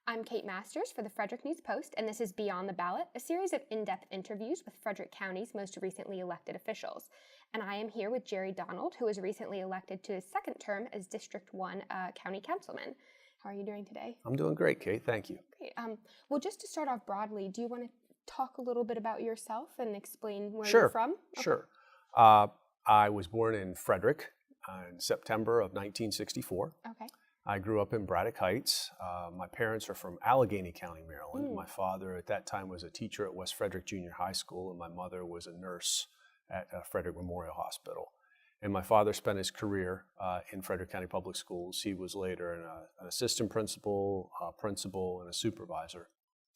I'm Kate Masters for the Frederick News Post, and this is Beyond the Ballot, a series of in-depth interviews with Frederick County's most recently elected officials. And I am here with Jerry Donald, who was recently elected to his second term as District 1 County Councilman. How are you doing today? I'm doing great, Kate. Thank you. Great. Well, just to start off broadly, do you want to talk a little bit about yourself and explain where you're from? Okay. Sure. I was born in Frederick in September of 1964. Okay. I grew up in Braddock Heights. My parents are from Allegheny County, Maryland. My father at that time was a teacher at West Frederick Junior High School, and my mother was a nurse at Frederick Memorial Hospital. And my father spent his career in Frederick County Public Schools. He was later an assistant principal, and a supervisor.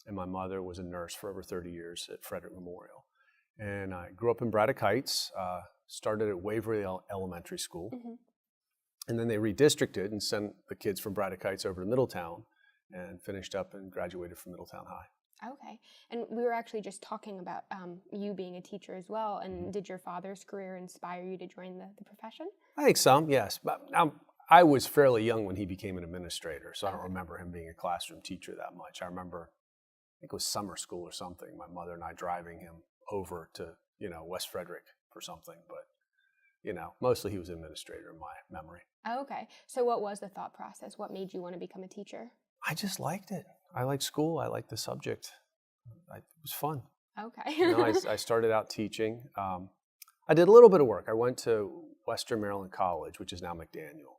And my mother was a nurse for over 30 years at Frederick Memorial. And I grew up in Braddock Heights, started at Waverly Elementary School. And then they redistricted and sent the kids from Braddock Heights over to Middletown and finished up and graduated from Middletown High. Okay. And we were actually just talking about you being a teacher as well. And did your father's career inspire you to join the profession? I think some, yes. But I was fairly young when he became an administrator, so I don't remember him being a classroom teacher that much. I remember, I think it was summer school or something, my mother and I driving him over to, West Frederick for something. But, mostly he was an administrator in my memory. Okay. So what was the thought process? What made you want to become a teacher? I just liked it. I liked school. I liked the subject. It was fun. Okay. I started out teaching. I did a little bit of work. I went to Western Maryland College, which is now McDaniel.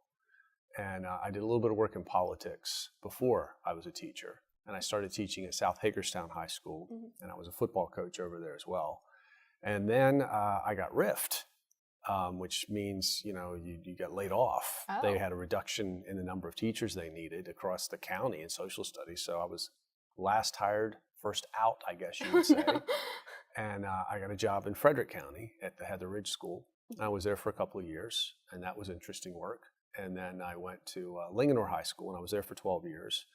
And I did a little bit of work in politics before I was a teacher. And I started teaching at South Hagerstown High School. And I was a football coach over there as well. And then I got riffed. Which means, you got laid off. Oh. They had a reduction in the number of teachers they needed across the county in social studies. So I was last hired, first out, I guess you would say. And I got a job in Frederick County at the Heather Ridge School. I was there for a couple of years, and that was interesting work. And then I went to Linganore High School, and I was there for 12 years.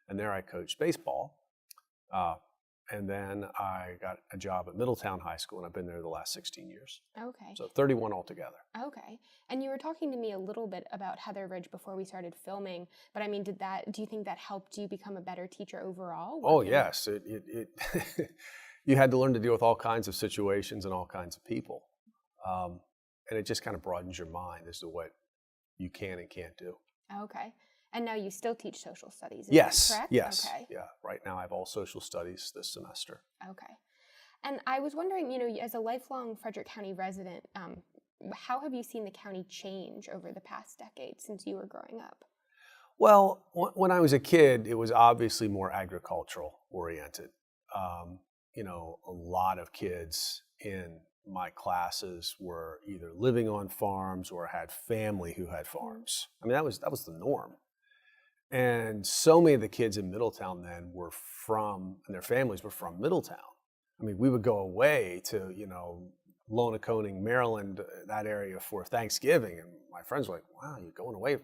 And there I coached baseball. And then I got a job at Middletown High School, and I've been there the last 16 years. Okay. So 31 altogether. Okay. And you were talking to me a little bit about Heather Ridge before we started filming, but I mean, do you think that helped you become a better teacher overall? Oh, yes. You had to learn to deal with all kinds of situations and all kinds of people. And it just kind of broadens your mind as to what you can and can't do. Okay. And now you still teach social studies, is Yes, that correct? yes. Okay. Yeah, right now I have all social studies this semester. Okay. And I was wondering, as a lifelong Frederick County resident, how have you seen the county change over the past decade since you were growing up? Well, when I was a kid, it was obviously more agricultural oriented. A lot of kids in my classes were either living on farms or had family who had farms. I mean, that was the norm. And so many of the kids in Middletown then and their families were from Middletown. I mean, we would go away to, Lonaconing, Maryland, that area for Thanksgiving. And my friends were like, wow, you're going away. Why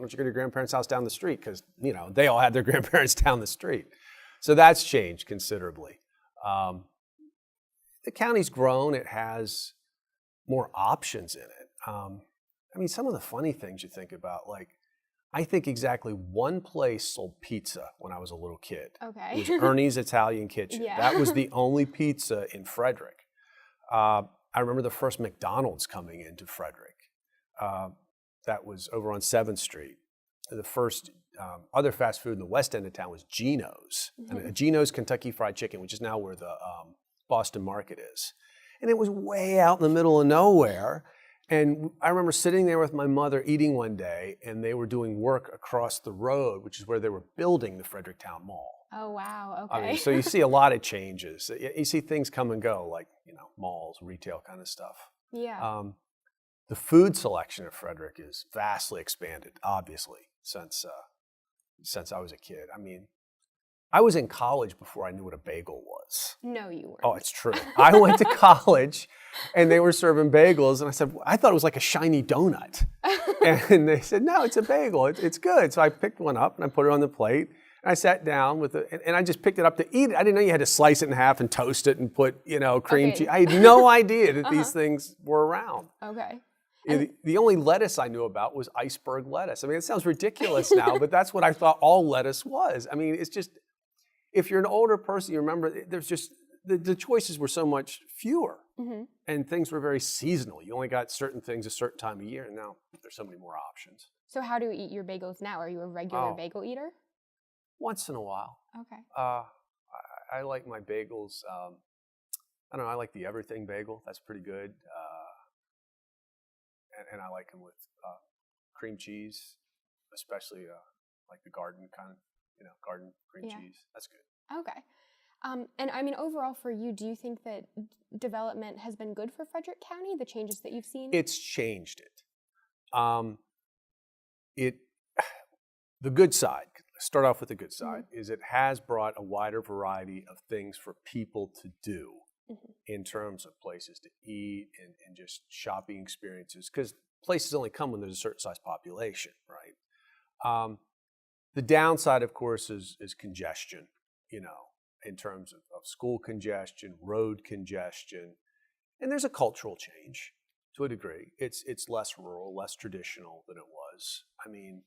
don't you go to your grandparents' house down the street? Because, they all had their grandparents down the street. So that's changed considerably. The county's grown. It has more options in it. Some of the funny things you think about, like, I think exactly one place sold pizza when I was a little kid. Okay. It was Ernie's Italian Kitchen. Yeah. That was the only pizza in Frederick. I remember the first McDonald's coming into Frederick. That was over on 7th Street. The first other fast food in the west end of town was Geno's. And Geno's Kentucky Fried Chicken, which is now where the Boston Market is. And it was way out in the middle of nowhere. And I remember sitting there with my mother eating one day, and they were doing work across the road, which is where they were building the Fredericktown Mall. Oh, wow. Okay. So you see a lot of changes. You see things come and go, like, malls, retail kind of stuff. Yeah. The food selection of Frederick is vastly expanded, obviously, since I was a kid. I was in college before I knew what a bagel was. No, you weren't. Oh, it's true. I went to college, and they were serving bagels, and I said, I thought it was like a shiny donut. And they said, no, it's a bagel. It's good. So I picked one up, and I put it on the plate, and I sat down and I just picked it up to eat it. I didn't know you had to slice it in half and toast it and put, cream cheese. I had no idea that these things were around. Okay. The only lettuce I knew about was iceberg lettuce. I mean, it sounds ridiculous now, but that's what I thought all lettuce was. I mean, it's just, if you're an older person, you remember there's just, the choices were so much fewer, and things were very seasonal. You only got certain things a certain time of year, and now there's so many more options. So how do you eat your bagels now? Are you a regular bagel eater? Once in a while. Okay. I like my bagels. I don't know, I like the everything bagel. That's pretty good. And I like them with cream cheese, especially like the garden kind of, garden cream cheese. That's good. Okay. And I mean, overall for you, do you think that development has been good for Frederick County, the changes that you've seen? It's changed it. The good side, start off with the good side, is it has brought a wider variety of things for people to do in terms of places to eat and just shopping experiences, because places only come when there's a certain size population, right? The downside, of course, is congestion, in terms of school congestion, road congestion, and there's a cultural change to a degree. It's less rural, less traditional than it was. I mean,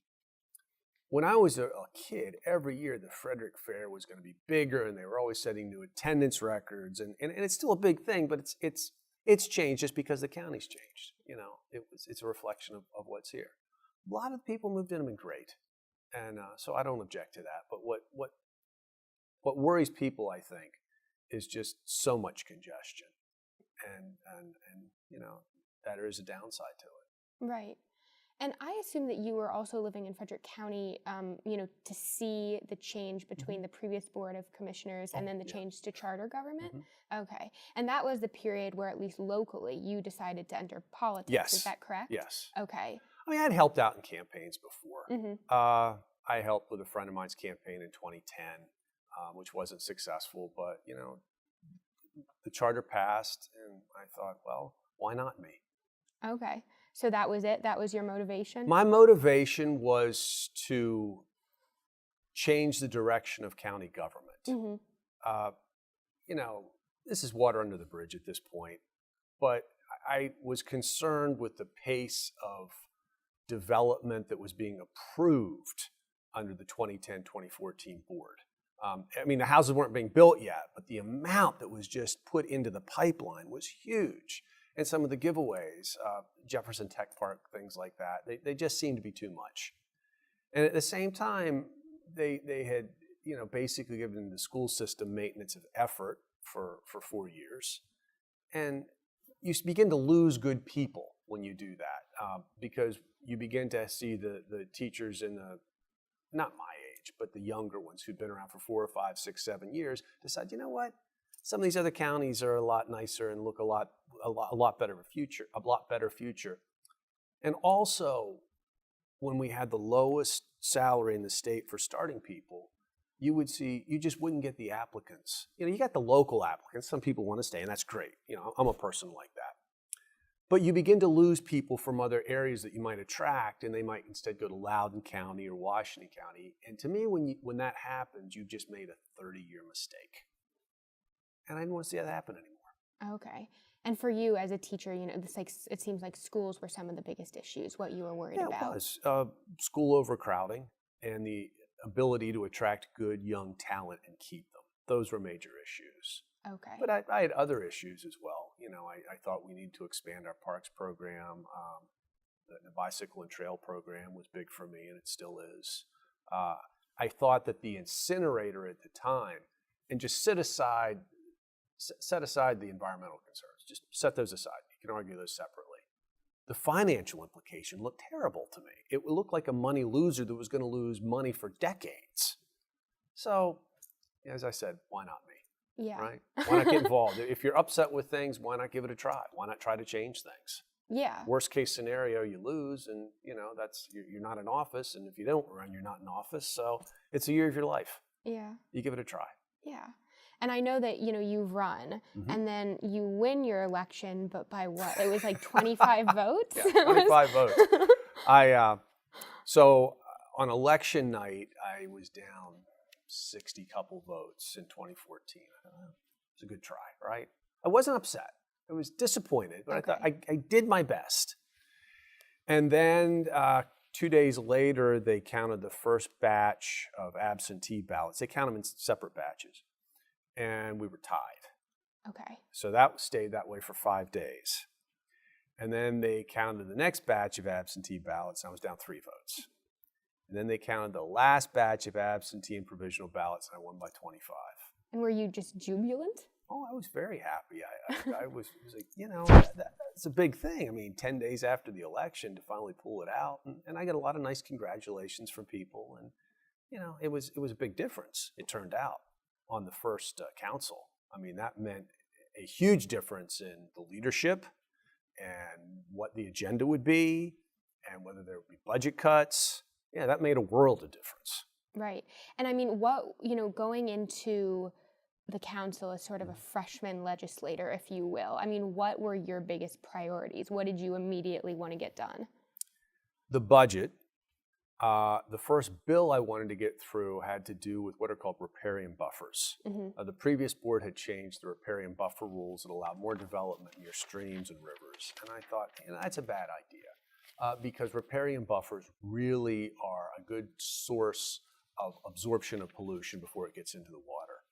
when I was a kid, every year the Frederick Fair was going to be bigger, and they were always setting new attendance records, and it's still a big thing, but it's changed just because the county's changed. It's a reflection of what's here. A lot of people moved in and been great, and so I don't object to that. But what worries people, I think, is just so much congestion, and that there is a downside to it. Right. And I assume that you were also living in Frederick County, to see the change between the previous Board of Commissioners and then the change to charter government? Okay. And that was the period where, at least locally, you decided to enter politics. Yes. Is that correct? Yes. Okay. I mean, I'd helped out in campaigns before. I helped with a friend of mine's campaign in 2010, which wasn't successful, but, the charter passed, and I thought, well, why not me? Okay. So that was it? That was your motivation? My motivation was to change the direction of county government. This is water under the bridge at this point, but I was concerned with the pace of development that was being approved under the 2010-2014 board. I mean, the houses weren't being built yet, but the amount that was just put into the pipeline was huge. And some of the giveaways, Jefferson Tech Park, things like that, they just seemed to be too much. And at the same time, they had, basically given the school system maintenance of effort for 4 years. And you begin to lose good people when you do that, because you begin to see the teachers in not my age, but the younger ones who'd been around for 4 or 5, 6, 7 years decide, you know what? Some of these other counties are a lot nicer and look a lot better future. And also, when we had the lowest salary in the state for starting people, you just wouldn't get the applicants. You got the local applicants. Some people want to stay, and that's great. I'm a person like that. But you begin to lose people from other areas that you might attract, and they might instead go to Loudoun County or Washington County. And to me, when that happens, you've just made a 30-year mistake. And I didn't want to see that happen anymore. Okay. And for you as a teacher, it seems like schools were some of the biggest issues, what you were worried about. Yeah, it was. School overcrowding and the ability to attract good young talent and keep them. Those were major issues. Okay. But I had other issues as well. I thought we needed to expand our parks program. The bicycle and trail program was big for me, and it still is. I thought that the incinerator at the time, and just set aside the environmental concerns. Just set those aside. You can argue those separately. The financial implication looked terrible to me. It looked like a money loser that was going to lose money for decades. So, as I said, why not me? Yeah. Right? Why not get involved? If you're upset with things, why not give it a try? Why not try to change things? Yeah. Worst case scenario, you lose, and you're not in office. And if you don't run, you're not in office. So it's a year of your life. Yeah. You give it a try. Yeah. And I know that, you run, and then you win your election, but by what? It was like 25 votes? Yeah, 25 votes. So on election night, I was down 60 couple votes in 2014. It's a good try, right? I wasn't upset. I was disappointed, but I thought I did my best. And then 2 days later, they counted the first batch of absentee ballots. They count them in separate batches. And we were tied. Okay. So that stayed that way for 5 days. And then they counted the next batch of absentee ballots, and I was down 3 votes. And then they counted the last batch of absentee and provisional ballots, and I won by 25. And were you just jubilant? Oh, I was very happy. I was like, that's a big thing. I mean, 10 days after the election to finally pull it out. And I got a lot of nice congratulations from people. And, it was a big difference, it turned out, on the first council. I mean, that meant a huge difference in the leadership and what the agenda would be and whether there would be budget cuts. Yeah, that made a world of difference. Right. And I mean, going into the council as sort of a freshman legislator, if you will, I mean, what were your biggest priorities? What did you immediately want to get done? The budget. The first bill I wanted to get through had to do with what are called riparian buffers. The previous board had changed the riparian buffer rules that allowed more development near streams and rivers. And I thought, that's a bad idea because riparian buffers really are a good source of absorption of pollution before it gets into the water.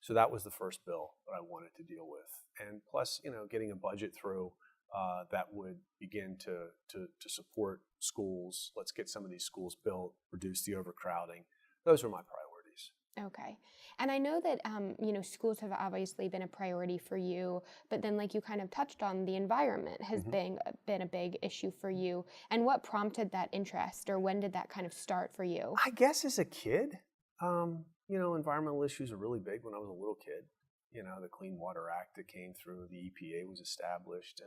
So that was the first bill that I wanted to deal with. And plus, getting a budget through that would begin to support schools. Let's get some of these schools built, reduce the overcrowding. Those were my priorities. Okay. And I know that, schools have obviously been a priority for you, but then like you kind of touched on, the environment has been a big issue for you. And what prompted that interest, or when did that kind of start for you? I guess as a kid, environmental issues are really big when I was a little kid. The Clean Water Act that came through, the EPA was established,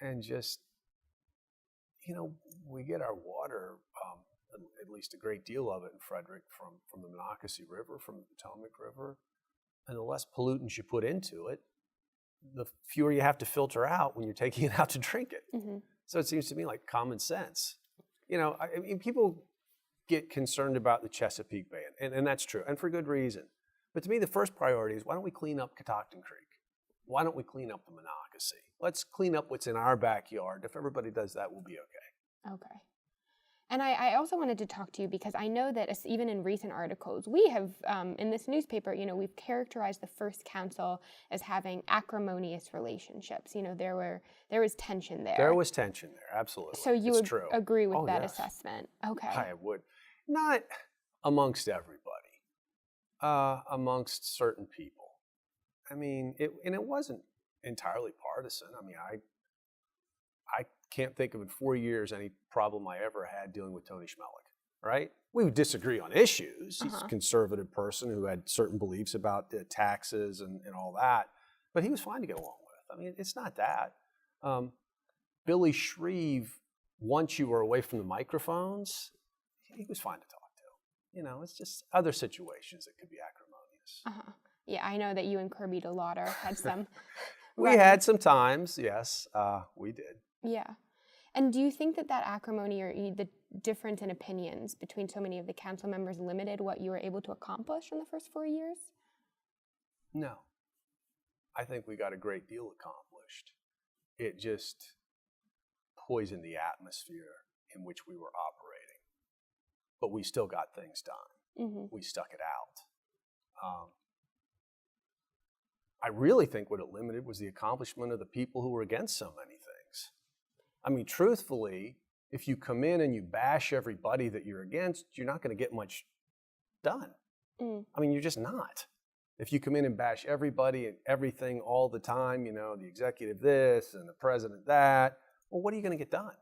and just, we get our water, at least a great deal of it in Frederick from the Monocacy River, from the Potomac River, and the less pollutants you put into it, the fewer you have to filter out when you're taking it out to drink it. So it seems to me like common sense. People get concerned about the Chesapeake Bay, and that's true, and for good reason. But to me, the first priority is, why don't we clean up Catoctin Creek? Why don't we clean up the Monocacy? Let's clean up what's in our backyard. If everybody does that, we'll be okay. Okay. And I also wanted to talk to you because I know that even in recent articles, we have, in this newspaper, we've characterized the first council as having acrimonious relationships. There was tension there. There was tension there, absolutely. So you would agree with that yes. assessment? Okay. I would. Not amongst everybody, amongst certain people. I mean, it wasn't entirely partisan. I mean, I can't think of in 4 years any problem I ever had dealing with Tony Schmelik, right? We would disagree on issues. He's a conservative person who had certain beliefs about the taxes and all that, but he was fine to get along with. I mean, it's not that. Billy Shreve, once you were away from the microphones, he was fine to talk to. It's just other situations that could be acrimonious. Yeah, I know that you and Kirby DeLauder had some. We had some times, yes, we did. Yeah. And do you think that acrimony or the difference in opinions between so many of the council members limited what you were able to accomplish in the first 4 years? No. I think we got a great deal accomplished. It just poisoned the atmosphere in which we were operating. But we still got things done. We stuck it out. I really think what it limited was the accomplishment of the people who were against so many things. I mean, truthfully, if you come in and you bash everybody that you're against, you're not going to get much done. I mean, you're just not. If you come in and bash everybody and everything all the time, the executive this and the president that, well, what are you going to get done?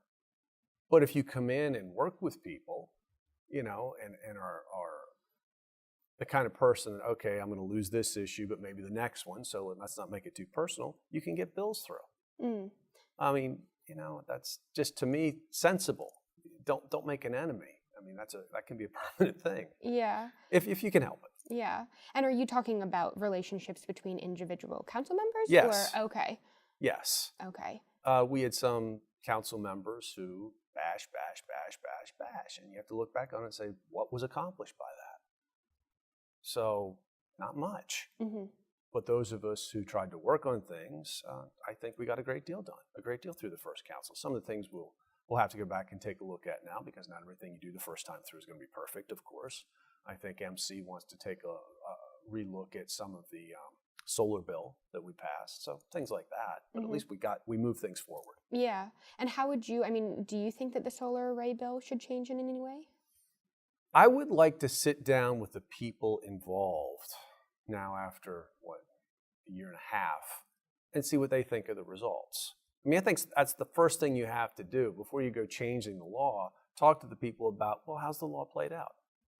But if you come in and work with people, and are the kind of person that, okay, I'm going to lose this issue, but maybe the next one, so let's not make it too personal, you can get bills through. I mean, that's just, to me, sensible. Don't make an enemy. I mean, that can be a permanent thing. Yeah. If you can help it. Yeah. And are you talking about relationships between individual council members? Yes. Or, okay. Yes. Okay. We had some council members who bash, and you have to look back on it and say, what was accomplished by that? So, not much. But those of us who tried to work on things, I think we got a great deal done, a great deal through the first council. Some of the things we'll we'll have to go back and take a look at now, because not everything you do the first time through is going to be perfect, of course. I think MC wants to take a relook at some of the solar bill that we passed, so things like that. But at least we moved things forward. Yeah. And how would you, do you think that the solar array bill should change in any way? I would like to sit down with the people involved now after, a year and a half, and see what they think of the results. I think that's the first thing you have to do before you go changing the law. Talk to the people about, well, how's the law played out?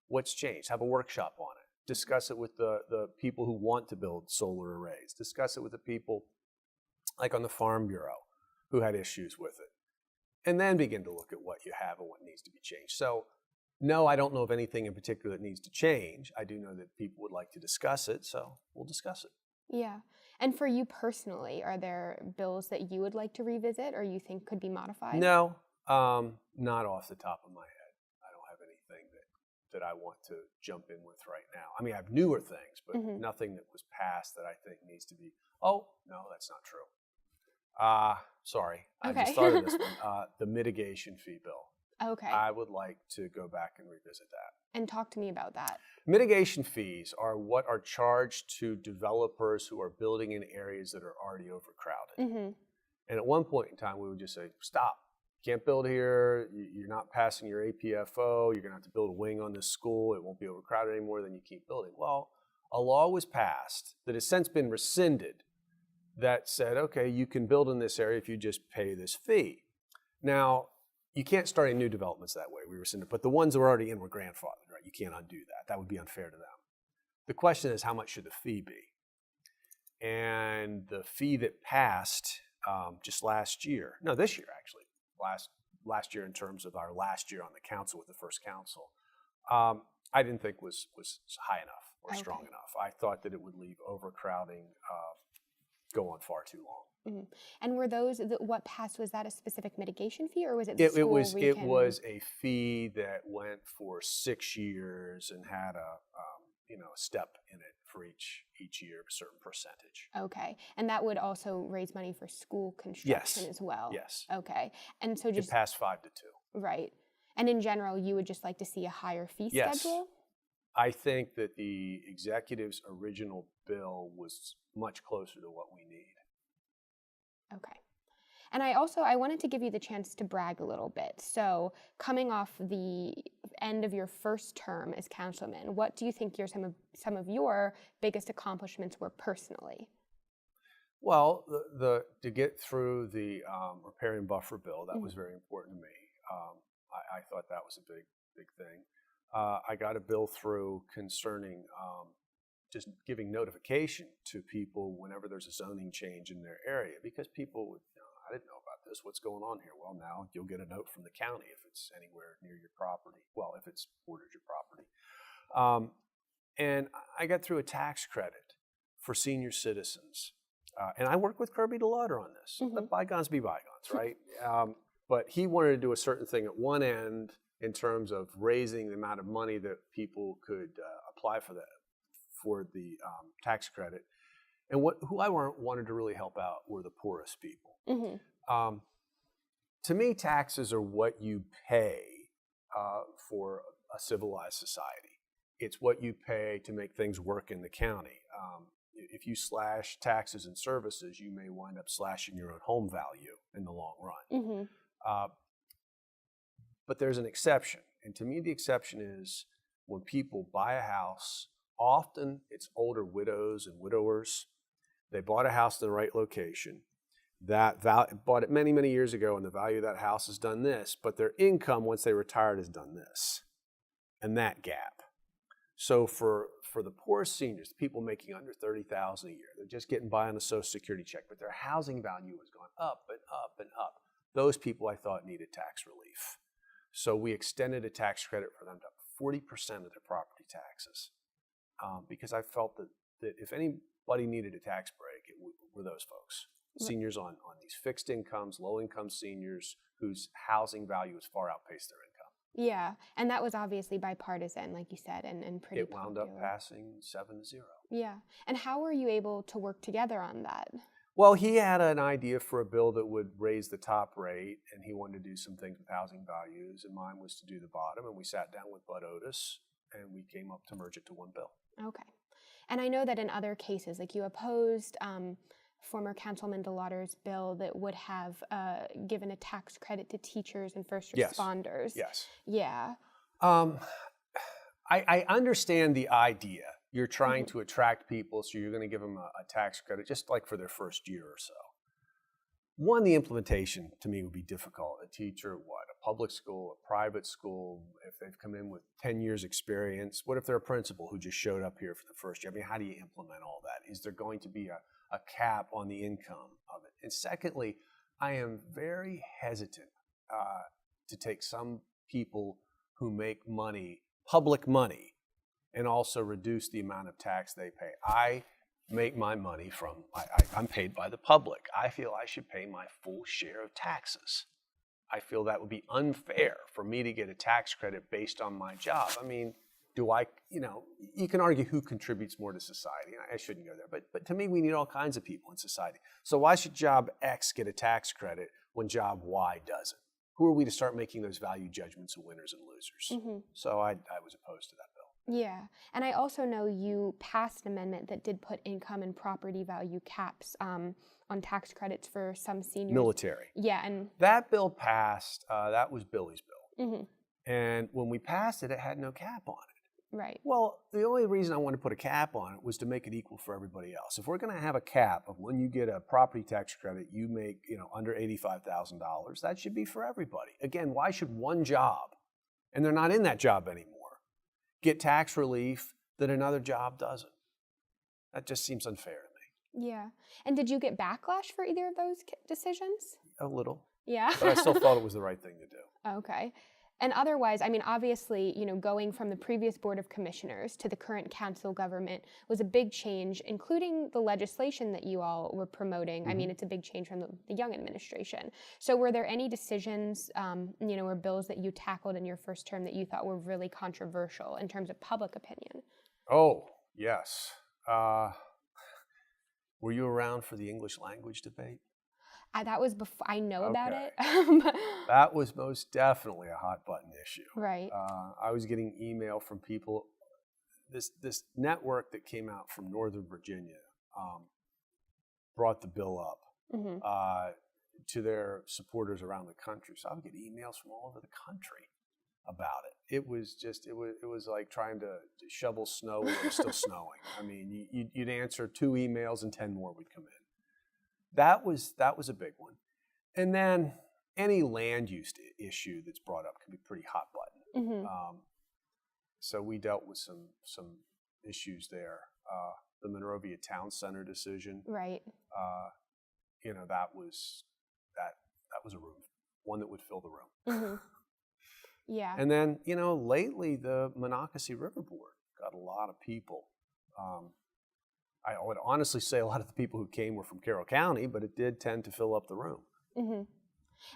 What's changed? Have a workshop on it. Discuss it with the people who want to build solar arrays. Discuss it with the people like on the Farm Bureau who had issues with it. And then begin to look at what you have and what needs to be changed. So no, I don't know of anything in particular that needs to change. I do know that people would like to discuss it, so we'll discuss it. Yeah. And for you personally, are there bills that you would like to revisit or you think could be modified? No, not off the top of my head. I don't have anything that I want to jump in with right now. I have newer things, but nothing that was passed that I think needs to be, oh, no, that's not true. Sorry, okay. I just thought of this one. The mitigation fee bill. Okay. I would like to go back and revisit that. And talk to me about that. Mitigation fees are what are charged to developers who are building in areas that are already overcrowded. And at one point in time, we would just say, stop. You can't build here. You're not passing your APFO. You're going to have to build a wing on this school. It won't be overcrowded anymore. Then you keep building. Well, a law was passed that has since been rescinded that said, okay, you can build in this area if you just pay this fee. Now, you can't start any new developments that way. We rescinded, but the ones that were already in were grandfathered, right? You can't undo that. That would be unfair to them. The question is, how much should the fee be? And the fee that passed just this year actually, last year in terms of our last year on the council with the first council, I didn't think was high enough or strong enough. I thought that it would leave overcrowding go on far too long. And were those, what passed, was that a specific mitigation fee or was it It was a fee that went for 6 years and had a step in it for each year, a certain percentage. Okay. And that would also raise money for school construction as well? Yes. Okay. And so just... It passed 5-2. Right. And in general, you would just like to see a higher fee schedule? I think that the executive's original bill was much closer to what we need. Okay. And I wanted to give you the chance to brag a little bit. So coming off the end of your first term as councilman, what do you think some of your biggest accomplishments were personally? Well, to get through the riparian buffer bill, that was very important to me. I thought that was a big thing. I got a bill through concerning just giving notification to people whenever there's a zoning change in their area, because people would, I didn't know about this. What's going on here? Well, now you'll get a note from the county if it's anywhere near your property. Well, if it's borders your property. And I got through a tax credit for senior citizens. And I worked with Kirby DeLauder on this. Let bygones be bygones, right? But he wanted to do a certain thing at one end in terms of raising the amount of money that people could apply for the tax credit. And who I wanted to really help out were the poorest people. To me, taxes are what you pay for a civilized society. It's what you pay to make things work in the county. If you slash taxes and services, you may wind up slashing your own home value in the long run. But there's an exception. And to me, the exception is when people buy a house, often it's older widows and widowers. They bought a house in the right location. Bought it many, many years ago, and the value of that house has done this, but their income once they retired has done this. And that gap. So for the poorest seniors, the people making under $30,000 a year, they're just getting by on a Social Security check, but their housing value has gone up and up and up. Those people I thought needed tax relief. So we extended a tax credit for them to 40% of their property taxes. Because I felt that if anybody needed a tax break, it were those folks. Seniors on these fixed incomes, low-income seniors whose housing value has far outpaced their income. Yeah, and that was obviously bipartisan, like you said, and pretty popular. It wound up passing 7-0. Yeah, and how were you able to work together on that? Well, he had an idea for a bill that would raise the top rate, and he wanted to do some things with housing values, and mine was to do the bottom, and we sat down with Bud Otis, and we came up to merge it to one bill. Okay. And I know that in other cases, like you opposed former Councilman DeLauder's bill that would have given a tax credit to teachers and first responders. Yes. Yeah. I understand the idea. You're trying to attract people, so you're going to give them a tax credit, just like for their first year or so. One, the implementation to me would be difficult. A teacher, a public school, a private school, if they've come in with 10 years experience, what if they're a principal who just showed up here for the first year? I mean, how do you implement all that? Is there going to be a cap on the income of it? And secondly, I am very hesitant to take some people who make money, public money, and also reduce the amount of tax they pay. I make my money from, I'm paid by the public. I feel I should pay my full share of taxes. I feel that would be unfair for me to get a tax credit based on my job. I mean, you can argue who contributes more to society. I shouldn't go there, but to me, we need all kinds of people in society. So why should job X get a tax credit when job Y doesn't? Who are we to start making those value judgments of winners and losers? So I was opposed to that bill. Yeah, and I also know you passed an amendment that did put income and property value caps on tax credits for some seniors. Military. Yeah, and that bill passed. That was Billy's bill. And when we passed it, it had no cap on it. Right. Well, the only reason I wanted to put a cap on it was to make it equal for everybody else. If we're going to have a cap of when you get a property tax credit, you make under $85,000, that should be for everybody. Again, why should one job, and they're not in that job anymore, get tax relief that another job doesn't? That just seems unfair to me. Yeah. And did you get backlash for either of those decisions? A little. Yeah. But I still thought it was the right thing to do. Okay. And otherwise, I mean, obviously, going from the previous Board of Commissioners to the current council government was a big change, including the legislation that you all were promoting. I mean, it's a big change from the Young administration. So were there any decisions, or bills that you tackled in your first term that you thought were really controversial in terms of public opinion? Oh, yes. Were you around for the English language debate? That was before I know about it. That was most definitely a hot button issue. Right. I was getting email from people. This network that came out from Northern Virginia brought the bill up to their supporters around the country. So I would get emails from all over the country about it. It was like trying to shovel snow when it was still snowing. I mean, you'd answer 2 emails and 10 more would come in. That was a big one. And then any land use issue that's brought up can be pretty hot button. So we dealt with some issues there. The Monrovia Town Center decision. Right. That was a room, one that would fill the room. Yeah. And then, lately the Monocacy River Board got a lot of people. I would honestly say a lot of the people who came were from Carroll County, but it did tend to fill up the room.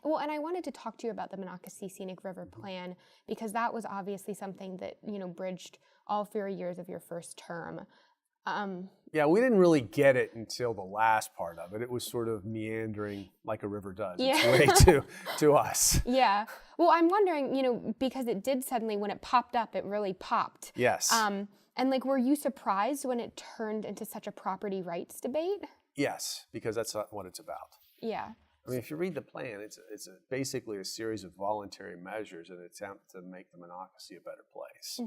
Well, and I wanted to talk to you about the Monocacy Scenic River Plan, because that was obviously something that, bridged all 4 years of your first term. Yeah, we didn't really get it until the last part of it. It was sort of meandering like a river does its way to us. Yeah. Well, I'm wondering, because it did suddenly, when it popped up, it really popped. Yes. And were you surprised when it turned into such a property rights debate? Yes, because that's not what it's about. Yeah. I mean, if you read the plan, it's basically a series of voluntary measures in an attempt to make the Monocacy a better place.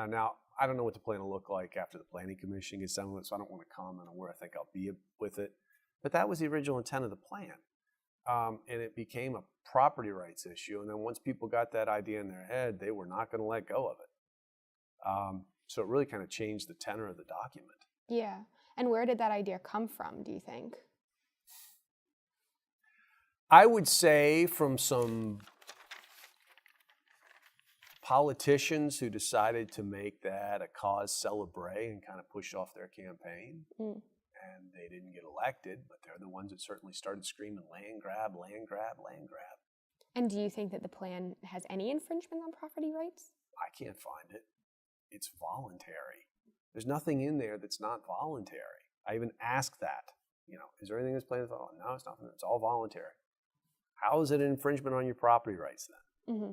Now, I don't know what the plan will look like after the Planning Commission gets done with it, so I don't want to comment on where I think I'll be with it. But that was the original intent of the plan. And it became a property rights issue. And then once people got that idea in their head, they were not going to let go of it. So it really kind of changed the tenor of the document. Yeah. And where did that idea come from, do you think? I would say from some politicians who decided to make that a cause célèbre and kind of push off their campaign. And they didn't get elected, but they're the ones that certainly started screaming land grab, land grab, land grab. And do you think that the plan has any infringement on property rights? I can't find it. It's voluntary. There's nothing in there that's not voluntary. I even asked that Is there anything that's planned? No, it's nothing. It's all voluntary. How is it an infringement on your property rights then? Mm-hmm.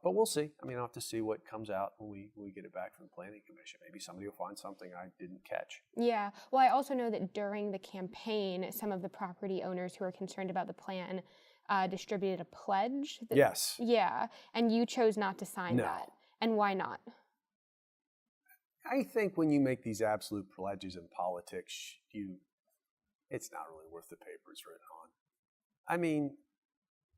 But we'll see. I'll have to see what comes out when we get it back from the Planning Commission. Maybe somebody will find something I didn't catch. Yeah. Well, I also know that during the campaign, some of the property owners who are concerned about the plan distributed a pledge. Yes. Yeah. And you chose not to sign No. that. And why not? I think when you make these absolute pledges in politics, it's not really worth the paper it's written on.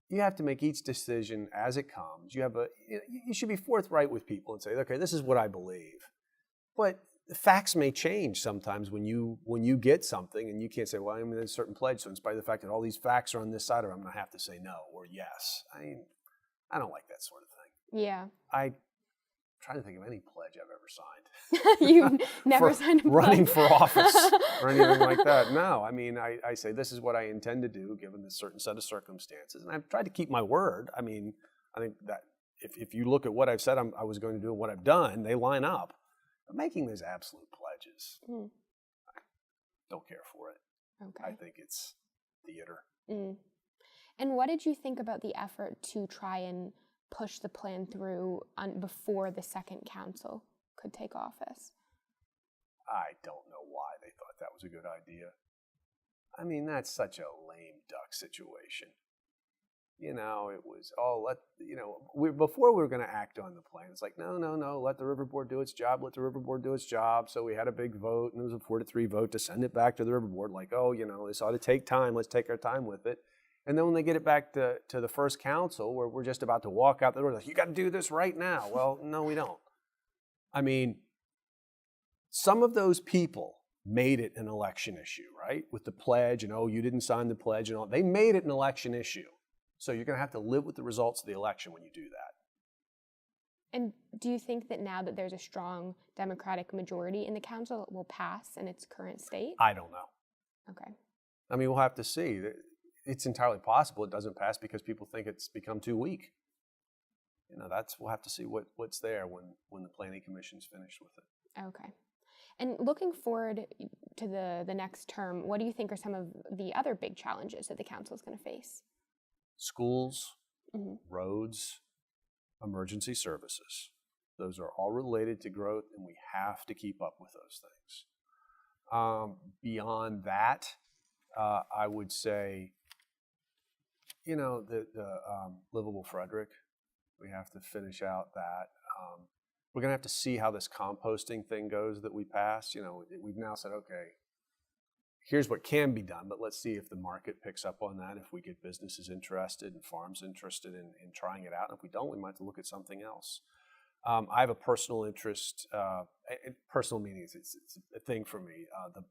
You have to make each decision as it comes. You should be forthright with people and say, okay, this is what I believe. But the facts may change sometimes when you get something and you can't say, well, I'm in a certain pledge, so in spite of the fact that all these facts are on this side, or I'm going to have to say no or yes. I don't like that sort of thing. Yeah. I'm trying to think of any pledge I've ever signed. You've never signed a pledge? Running for office or anything like that. No, I say this is what I intend to do given this certain set of circumstances. And I've tried to keep my word. I think that if you look at what I've said I was going to do and what I've done, they line up. But making those absolute pledges, I don't care for it. Okay. I think it's theater. And what did you think about the effort to try and push the plan through before the second council could take office? I don't know why they thought that was a good idea. That's such a lame duck situation. It was, before we were going to act on the plan, it's like, no, let the River Board do its job, So we had a big vote, and it was a 4-3 vote to send it back to the River Board, like, this ought to take time, let's take our time with it. And then when they get it back to the first council, where we're just about to walk out the door, like, you got to do this right now. Well, no, we don't. Some of those people made it an election issue, right? With the pledge and, you didn't sign the pledge and all. They made it an election issue. So you're going to have to live with the results of the election when you do that. And do you think that now that there's a strong Democratic majority in the council, it will pass in its current state? I don't know. Okay. We'll have to see. It's entirely possible it doesn't pass because people think it's become too weak. We'll have to see what's there when the Planning Commission's finished with it. Okay. And looking forward to the next term, what do you think are some of the other big challenges that the council is going to face? Schools, roads, emergency services. Those are all related to growth, and we have to keep up with those things. Beyond that, I would say, the livable Frederick, we have to finish out that. We're going to have to see how this composting thing goes that we passed. We've now said, okay, here's what can be done, but let's see if the market picks up on that, if we get businesses interested and farms interested in trying it out. And if we don't, we might have to look at something else. I have a personal interest, personal meaning it's a thing for me, the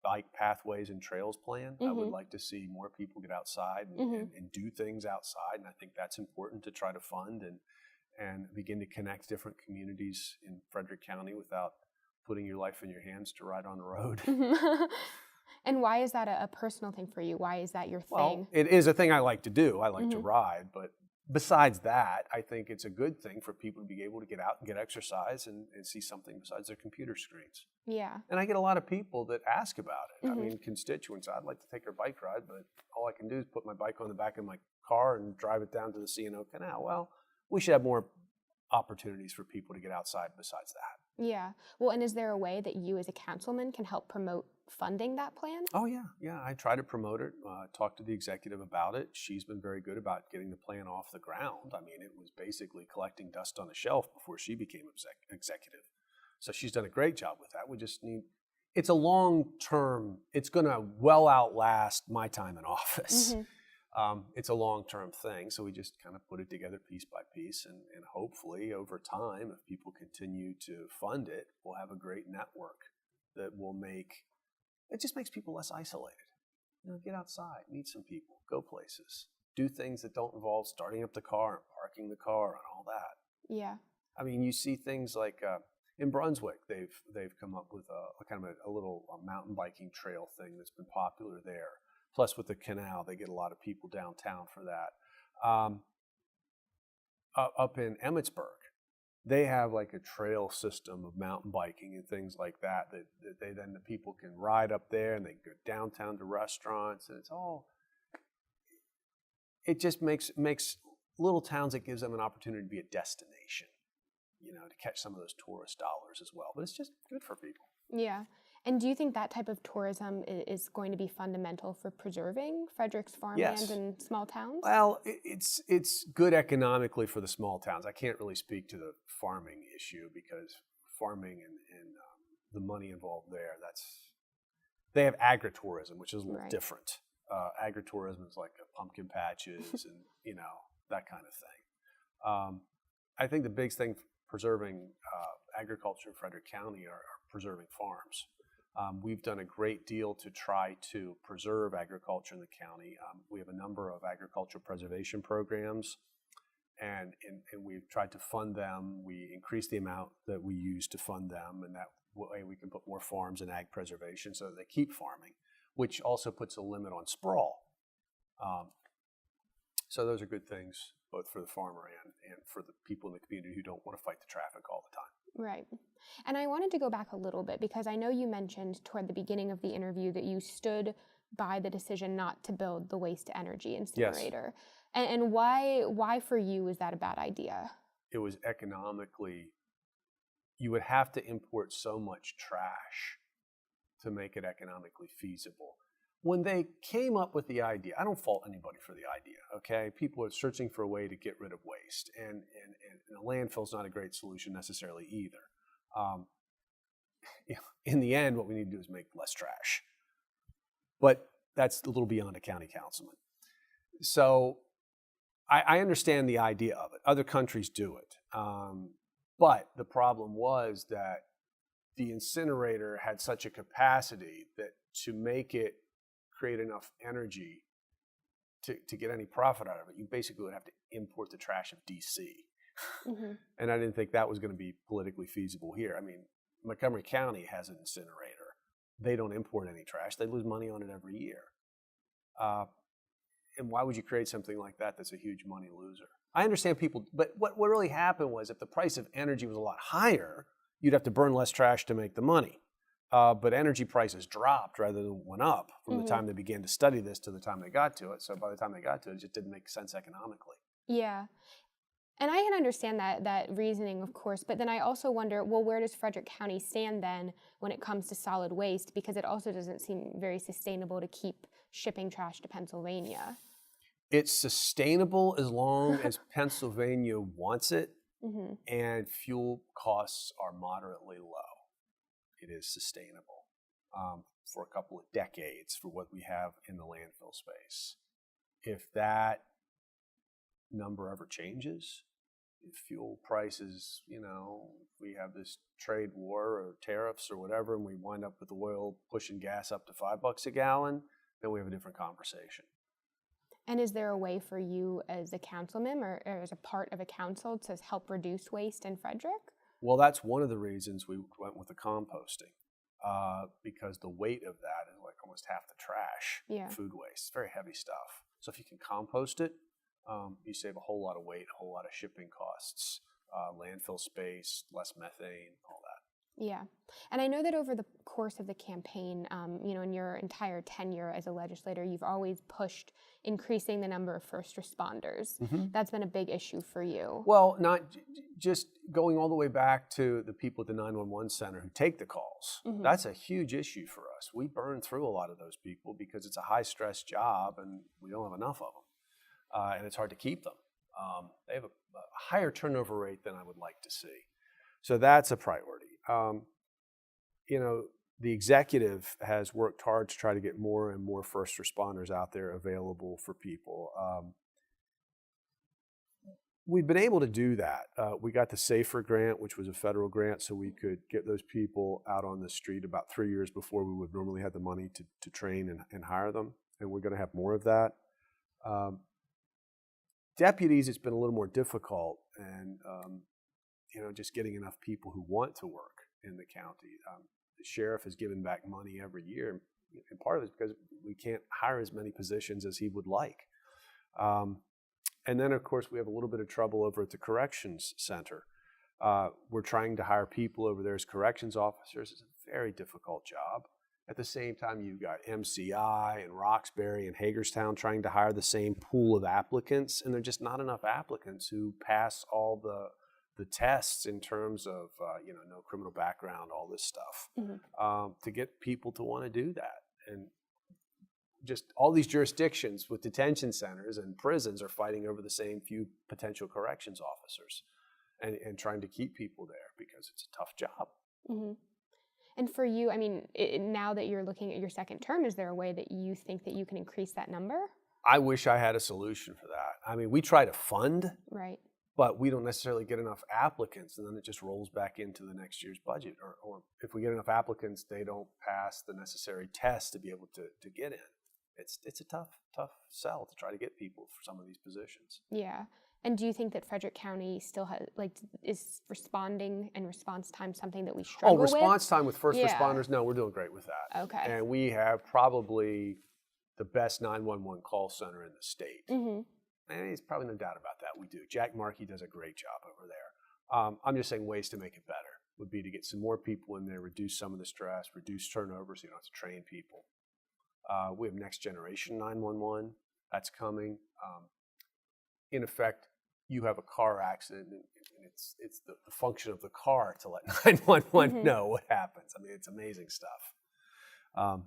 bike pathways and trails plan. I would like to see more people get outside and do things outside, and I think that's important to try to fund and begin to connect different communities in Frederick County without putting your life in your hands to ride on the road. And why is that a personal thing for you? Why is that your thing? Well, it is a thing I like to do. I like to ride, but besides that, I think it's a good thing for people to be able to get out and get exercise and see something besides their computer screens. Yeah. And I get a lot of people that ask about it. Constituents, I'd like to take their bike ride, but all I can do is put my bike on the back of my car and drive it down to the C&O Canal. Well, we should have more opportunities for people to get outside besides that. Yeah. Well, and is there a way that you as a councilman can help promote funding that plan? Oh, yeah. Yeah, I try to promote it, talk to the executive about it. She's been very good about getting the plan off the ground. It was basically collecting dust on a shelf before she became executive. So she's done a great job with that. We just need, it's a long-term, it's going to well outlast my time in office. It's a long-term thing, so we just kind of put it together piece by piece, and hopefully over time, if people continue to fund it, we'll have a great network that will it just makes people less isolated. Get outside, meet some people, go places, do things that don't involve starting up the car and parking the car and all that. Yeah. You see things like in Brunswick, they've come up with a kind of a little mountain biking trail thing that's been popular there. Plus, with the canal, they get a lot of people downtown for that. Up in Emmitsburg, they have like a trail system of mountain biking and things like that the people can ride up there, and they go downtown to restaurants, and it just makes little towns, it gives them an opportunity to be a destination, to catch some of those tourist dollars as well. But it's just good for people. Yeah. And do you think that type of tourism is going to be fundamental for preserving Frederick's farmland and small towns? Well, it's good economically for the small towns. I can't really speak to the farming issue, because farming and the money involved there, they have agritourism, which is a little different. Agritourism is like pumpkin patches and, that kind of thing. I think the biggest thing preserving agriculture in Frederick County are preserving farms. We've done a great deal to try to preserve agriculture in the county. We have a number of agricultural preservation programs, and we've tried to fund them. We increase the amount that we use to fund them, and that way we can put more farms in ag preservation so that they keep farming, which also puts a limit on sprawl. So those are good things, both for the farmer and for the people in the community who don't want to fight the traffic all the time. Right. And I wanted to go back a little bit, because I know you mentioned toward the beginning of the interview that you stood by the decision not to build the waste-to-energy incinerator. Yes. And why for you was that a bad idea? It was economically, you would have to import so much trash to make it economically feasible. When they came up with the idea, I don't fault anybody for the idea, okay? People are searching for a way to get rid of waste, and a landfill is not a great solution necessarily either. In the end, what we need to do is make less trash. But that's a little beyond a county councilman. So I understand the idea of it. Other countries do it. But the problem was that the incinerator had such a capacity that to make it create enough energy to get any profit out of it, you basically would have to import the trash of DC. Mm-hmm. And I didn't think that was going to be politically feasible here. I mean, Montgomery County has an incinerator. They don't import any trash. They lose money on it every year. And why would you create something like that that's a huge money loser? I understand people, but what really happened was, if the price of energy was a lot higher, you'd have to burn less trash to make the money. But energy prices dropped rather than went up from the time they began to study this to the time they got to it. So by the time they got to it, it just didn't make sense economically. Yeah. And I can understand that reasoning, of course, but then I also wonder, well, where does Frederick County stand then when it comes to solid waste? Because it also doesn't seem very sustainable to keep shipping trash to Pennsylvania. It's sustainable as long as Pennsylvania wants it, and fuel costs are moderately low. It is sustainable for a couple of decades for what we have in the landfill space. If that number ever changes, if fuel prices, we have this trade war or tariffs or whatever, and we wind up with oil pushing gas up to $5 a gallon, then we have a different conversation. And is there a way for you as a councilman or as a part of a council to help reduce waste in Frederick? Well, that's one of the reasons we went with the composting, because the weight of that is like almost half the trash, food waste. It's very heavy stuff. So if you can compost it, you save a whole lot of weight, a whole lot of shipping costs, landfill space, less methane, all that. Yeah. And I know that over the course of the campaign, in your entire tenure as a legislator, you've always pushed increasing the number of first responders. Mm-hmm. That's been a big issue for you. Well, not just going all the way back to the people at the 911 center who take the calls. Mm-hmm. That's a huge issue for us. We burn through a lot of those people because it's a high-stress job and we don't have enough of them. And it's hard to keep them. They have a higher turnover rate than I would like to see. So that's a priority. The executive has worked hard to try to get more and more first responders out there available for people. We've been able to do that. We got the SAFER grant, which was a federal grant, so we could get those people out on the street about 3 years before we would normally have the money to train and hire them, and we're going to have more of that. Deputies, it's been a little more difficult, and just getting enough people who want to work in the county. The sheriff has given back money every year, and part of it is because we can't hire as many positions as he would like. And then, of course, we have a little bit of trouble over at the corrections center. We're trying to hire people over there as corrections officers. It's a very difficult job. At the same time, you've got MCI and Roxbury and Hagerstown trying to hire the same pool of applicants, and there are just not enough applicants who pass all the tests in terms of no criminal background, all this stuff, to get people to want to do that. And just all these jurisdictions with detention centers and prisons are fighting over the same few potential corrections officers and trying to keep people there because it's a tough job. Mm-hmm. And for you, I mean, now that you're looking at your second term, is there a way that you think that you can increase that number? I wish I had a solution for that. I mean, we try to fund, right, but we don't necessarily get enough applicants, and then it just rolls back into the next year's budget. Or if we get enough applicants, they don't pass the necessary tests to be able to get in. It's a tough sell to try to get people for some of these positions. Yeah. And do you think that Frederick County still has, is responding and response time something that we struggle with? Response time with first responders? No, we're doing great with that. Okay. And we have probably the best 911 call center in the state. And there's probably no doubt about that. We do. Jack Markey does a great job over there. I'm just saying ways to make it better would be to get some more people in there, reduce some of the stress, reduce turnover so you don't have to train people. We have next generation 911. That's coming. In effect, you have a car accident, and it's the function of the car to let 911 know what happens. I mean, it's amazing stuff.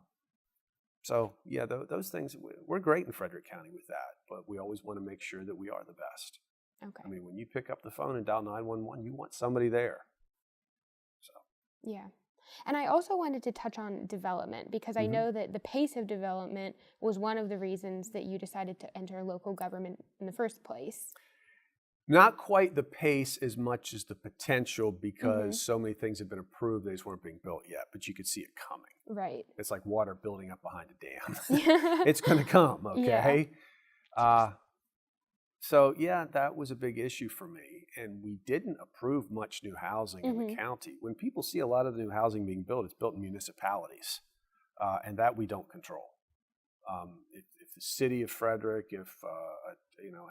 So, yeah, those things, we're great in Frederick County with that, but we always want to make sure that we are the best. Okay. I mean, when you pick up the phone and dial 911, you want somebody there. So. Yeah. And I also wanted to touch on development because I know that the pace of development was one of the reasons that you decided to enter local government in the first place. Not quite the pace as much as the potential because so many things have been approved, they just weren't being built yet, but you could see it coming. Right. It's like water building up behind a dam. It's going to come, okay? Yeah. So, yeah, that was a big issue for me. And we didn't approve much new housing in the county. When people see a lot of the new housing being built, it's built in municipalities, and that we don't control. If the city of Frederick, if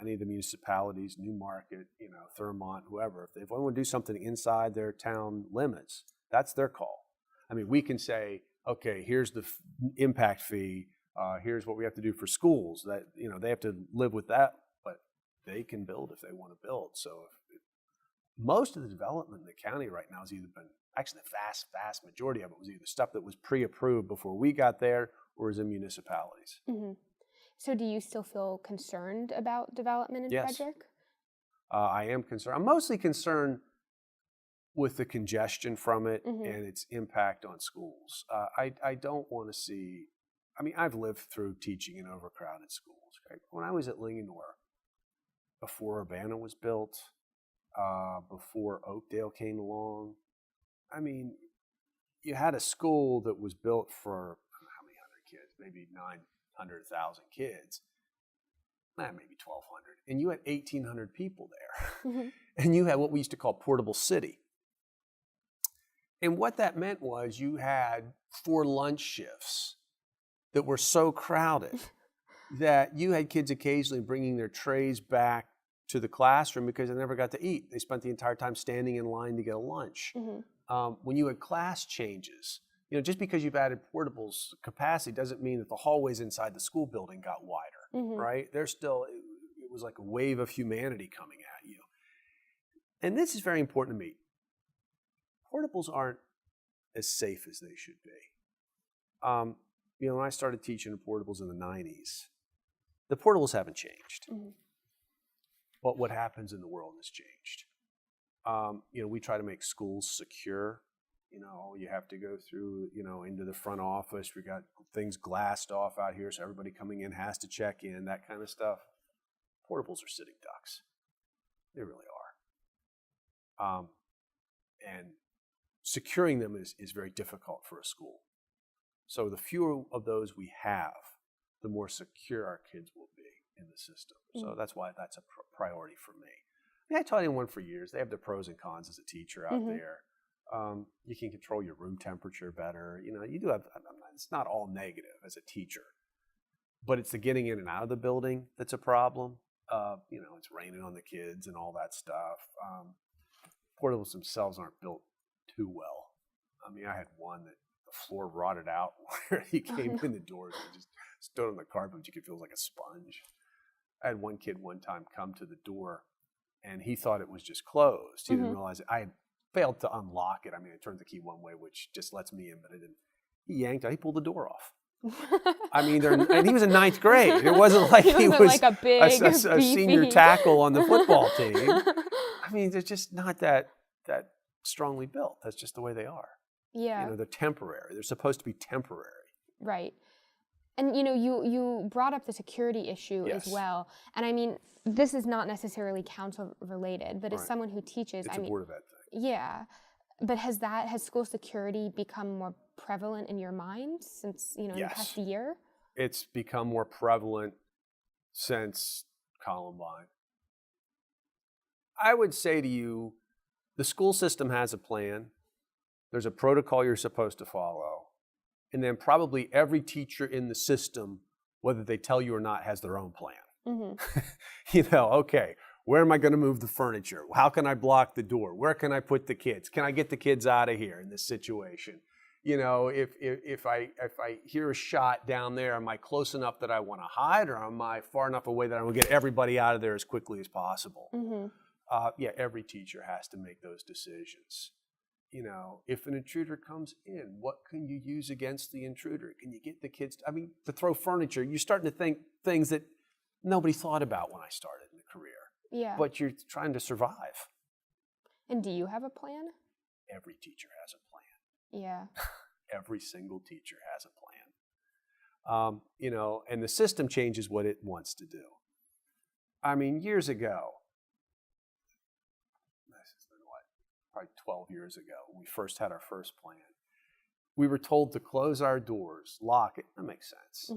any of the municipalities, Newmarket, Thurmont, whoever, if they want to do something inside their town limits, that's their call. I mean, we can say, okay, here's the impact fee. Here's what we have to do for schools. That they have to live with that, but they can build if they want to build. So most of the development in the county right now has either been, actually the vast majority of it was either stuff that was pre-approved before we got there or is in municipalities. So do you still feel concerned about development in Frederick? I am concerned. I'm mostly concerned with the congestion from it and its impact on schools. I don't want to see, I've lived through teaching in overcrowded schools. Right? When I was at Linganore, before Urbana was built, before Oakdale came along, you had a school that was built for, I don't know how many hundred kids, maybe 900,000 kids, maybe 1,200, and you had 1,800 people there. And you had what we used to call portable city. And what that meant was you had 4 lunch shifts that were so crowded that you had kids occasionally bringing their trays back to the classroom because they never got to eat. They spent the entire time standing in line to get a lunch. When you had class changes, just because you've added portables capacity doesn't mean that the hallways inside the school building got wider, right? There's still, it was like a wave of humanity coming at you. And this is very important to me. Portables aren't as safe as they should be. When I started teaching portables in the 90s, the portables haven't changed. But what happens in the world has changed. We try to make schools secure. You have to go through, into the front office. We got things glassed off out here, so everybody coming in has to check in, that kind of stuff. Portables are sitting ducks. They really are. And securing them is very difficult for a school. So the fewer of those we have, the more secure our kids will be in the system. So that's why that's a priority for me. I taught anyone for years. They have their pros and cons as a teacher out there. You can control your room temperature better. You do have, it's not all negative as a teacher, but it's the getting in and out of the building that's a problem. It's raining on the kids and all that stuff. portables themselves aren't built too well. I mean, I had one that the floor rotted out where he came in the doors and just stood on the carpet. You could feel like a sponge. I had one kid one time come to the door, and he thought it was just closed. He didn't realize it. I had failed to unlock it. I mean, I turned the key one way, which just lets me in, but it didn't. He yanked it. He pulled the door off. I mean, and he was in 9th grade. It wasn't like he was like a big, a senior tackle on the football team. I mean, they're just not that strongly built. That's just the way they are. Yeah. You know, they're temporary. They're supposed to be temporary. Right. And, you know, you brought up the security issue as well. And I mean, this is not necessarily council related, but as someone who teaches, it's a Board of Ed thing. Yeah. But has school security become more prevalent in your mind since, you know, in the past year? It's become more prevalent since Columbine. I would say to you, the school system has a plan. There's a protocol you're supposed to follow. And then probably every teacher in the system, whether they tell you or not, has their own plan. You know, okay, where am I going to move the furniture? How can I block the door? Where can I put the kids? Can I get the kids out of here in this situation? You know, if I hear a shot down there, am I close enough that I want to hide, or am I far enough away that I want to get everybody out of there as quickly as possible? Yeah, every teacher has to make those decisions. You know, if an intruder comes in, what can you use against the intruder? Can you get the kids, to throw furniture? You're starting to think things that nobody thought about when I started in the career. Yeah. But you're trying to survive. And do you have a plan? Every teacher has a plan. Yeah. Every single teacher has a plan. You know, and the system changes what it wants to do. I mean, years ago, probably 12 years ago, when we first had our first plan, we were told to close our doors, lock it. That makes sense.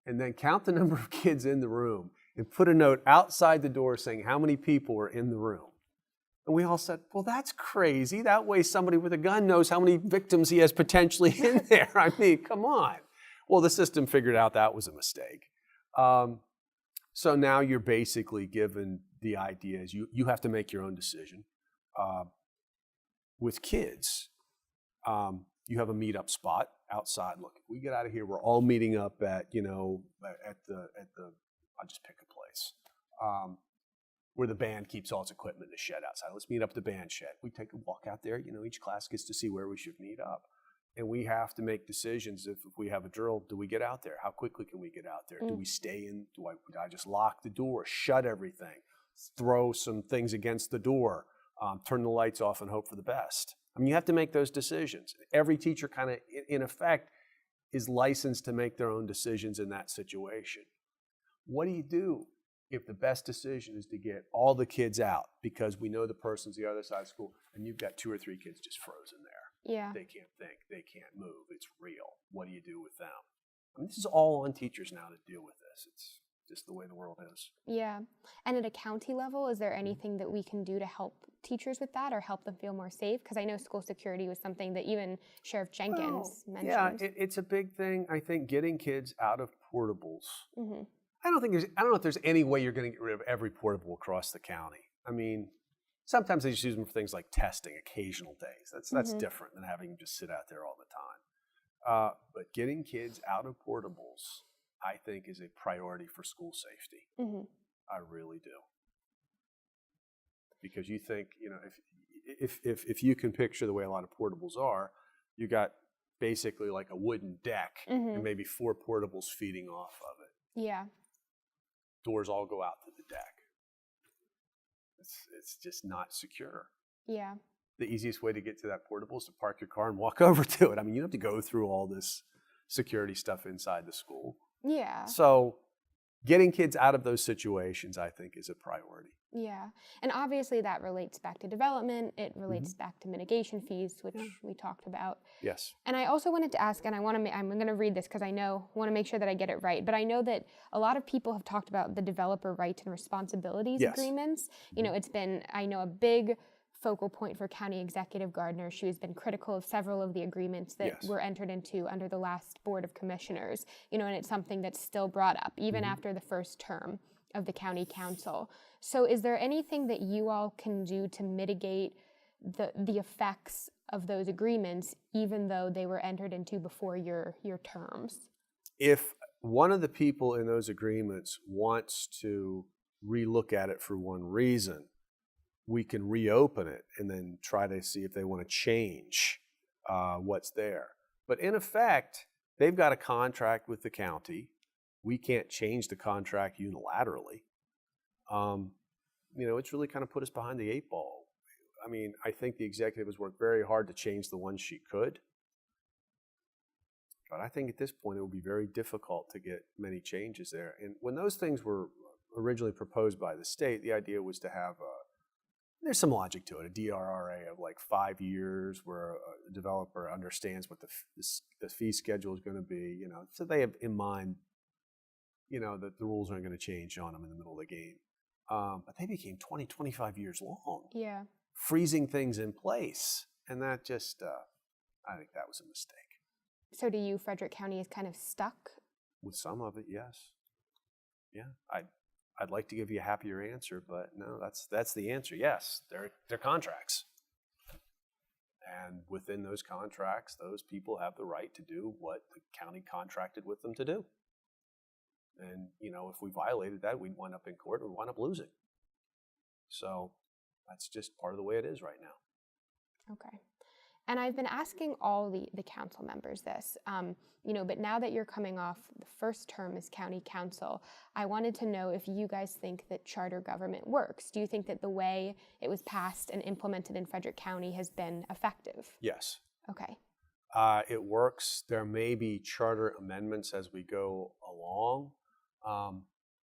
And then count the number of kids in the room and put a note outside the door saying how many people were in the room. And we all said, well, that's crazy. That way somebody with a gun knows how many victims he has potentially in there. I mean, come on. Well, the system figured out that was a mistake. So now you're basically given the idea is you have to make your own decision. With kids, you have a meetup spot outside. Look, if we get out of here, we're all meeting up at I'll just pick a place where the band keeps all its equipment in the shed outside. Let's meet up at the band shed. We take a walk out there. You know, each class gets to see where we should meet up. And we have to make decisions. If we have a drill, do we get out there? How quickly can we get out there? Do we stay in? Do I just lock the door, shut everything, throw some things against the door, turn the lights off and hope for the best? I mean, you have to make those decisions. Every teacher kind of, in effect, is licensed to make their own decisions in that situation. What do you do if the best decision is to get all the kids out because we know the person's the other side of school and you've got 2 or 3 kids just frozen there? Yeah. They can't think. They can't move. It's real. What do you do with them? I mean, this is all on teachers now to deal with this. It's just the way the world is. Yeah. And at a county level, is there anything that we can do to help teachers with that or help them feel more safe? Because I know school security was something that even Sheriff Jenkins mentioned. Yeah, it's a big thing. I think getting kids out of portables. I don't know if there's any way you're going to get rid of every portable across the county. I mean, sometimes they just use them for things like testing, occasional days. That's different than having them just sit out there all the time. But getting kids out of portables, I think, is a priority for school safety. I really do. Because you think, you know, if you can picture the way a lot of portables are, you got basically like a wooden deck and maybe 4 portables feeding off of it. Yeah. Doors all go out to the deck. It's just not secure. Yeah. The easiest way to get to that portable is to park your car and walk over to it. I mean, you don't have to go through all this security stuff inside the school. Yeah. So getting kids out of those situations, I think, is a priority. Yeah. And obviously that relates back to development. It relates back to mitigation fees, which we talked about. Yes. And I also wanted to ask, and I'm going to read this because I want to make sure that I get it right, but I know that a lot of people have talked about the developer rights and responsibilities agreements. You know, it's been, I know, a big focal point for County Executive Gardner. She has been critical of several of the agreements that were entered into under the last Board of Commissioners, you know, and it's something that's still brought up even after the first term of the County Council. So is there anything that you all can do to mitigate the effects of those agreements, even though they were entered into before your terms? If one of the people in those agreements wants to relook at it for one reason, we can reopen it and then try to see if they want to change what's there. But in effect, they've got a contract with the county. We can't change the contract unilaterally. It's really kind of put us behind the 8 ball. I mean, I think the executive has worked very hard to change the ones she could. But I think at this point it will be very difficult to get many changes there. And when those things were originally proposed by the state, the idea was to have there's some logic to it, a DRRA of like 5 years where a developer understands what the fee schedule is going to be, so they have in mind, that the rules aren't going to change on them in the middle of the game. But they became 20, 25 years long. Yeah. Freezing things in place. And that just, I think that was a mistake. So to you, Frederick County is kind of stuck? With some of it, yes. Yeah, I'd like to give you a happier answer, but no, that's the answer. Yes, they're contracts. And within those contracts, those people have the right to do what the county contracted with them to do. And, if we violated that, we'd wind up in court and we'd wind up losing. So that's just part of the way it is right now. Okay. And I've been asking all the council members this, but now that you're coming off the first term as county council, I wanted to know if you guys think that charter government works. Do you think that the way it was passed and implemented in Frederick County has been effective? Yes. Okay. It works. There may be charter amendments as we go along.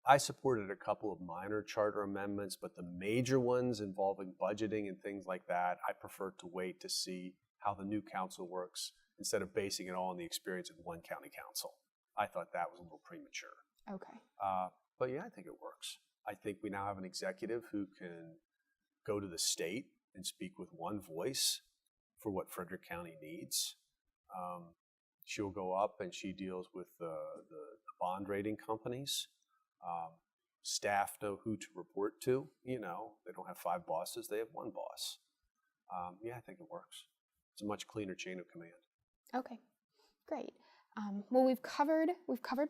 I supported a couple of minor charter amendments, but the major ones involving budgeting and things like that, I prefer to wait to see how the new council works instead of basing it all on the experience of one county council. I thought that was a little premature. Okay. But yeah, I think it works. I think we now have an executive who can go to the state and speak with one voice for what Frederick County needs. She'll go up and she deals with the bond rating companies. Staff know who to report to. They don't have 5 bosses, they have 1 boss. Yeah, I think it works. It's a much cleaner chain of command. Okay, great. Well, we've covered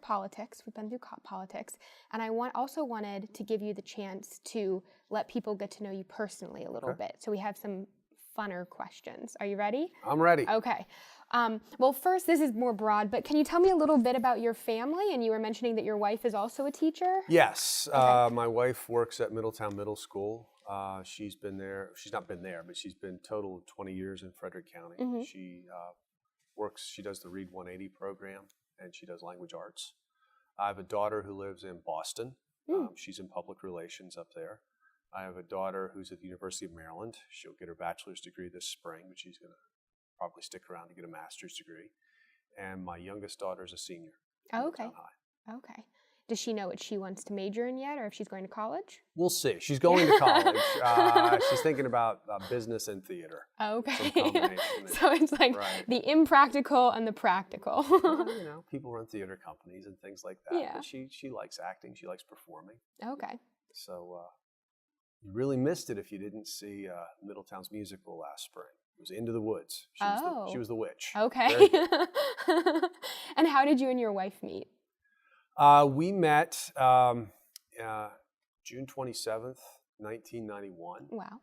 politics. We've been through politics, and I also wanted to give you the chance to let people get to know you personally a little bit. So we have some funner questions. Are you ready? I'm ready. Okay. Well, first, this is more broad, but can you tell me a little bit about your family? And you were mentioning that your wife is also a teacher? Yes. Okay. My wife works at Middletown Middle School. She's been there. She's not been there, but she's been total of 20 years in Frederick County. Mm-hmm. She does the Read 180 program, and she does language arts. I have a daughter who lives in Boston. She's in public relations up there. I have a daughter who's at the University of Maryland. She'll get her bachelor's degree this spring, but she's going to probably stick around to get a master's degree. And my youngest daughter is a senior. Oh, okay. Okay. Does she know what she wants to major in yet, or if she's going to college? We'll see. She's going to college. She's thinking about business and theater. Okay. So it's like the impractical and the practical. Well, people run theater companies and things like that. Yeah. But she likes acting. She likes performing. Okay. So you really missed it if you didn't see Middletown's musical last spring. It was Into the Woods. She was the witch. Okay. And how did you and your wife meet? We met June 27th, 1991. Wow.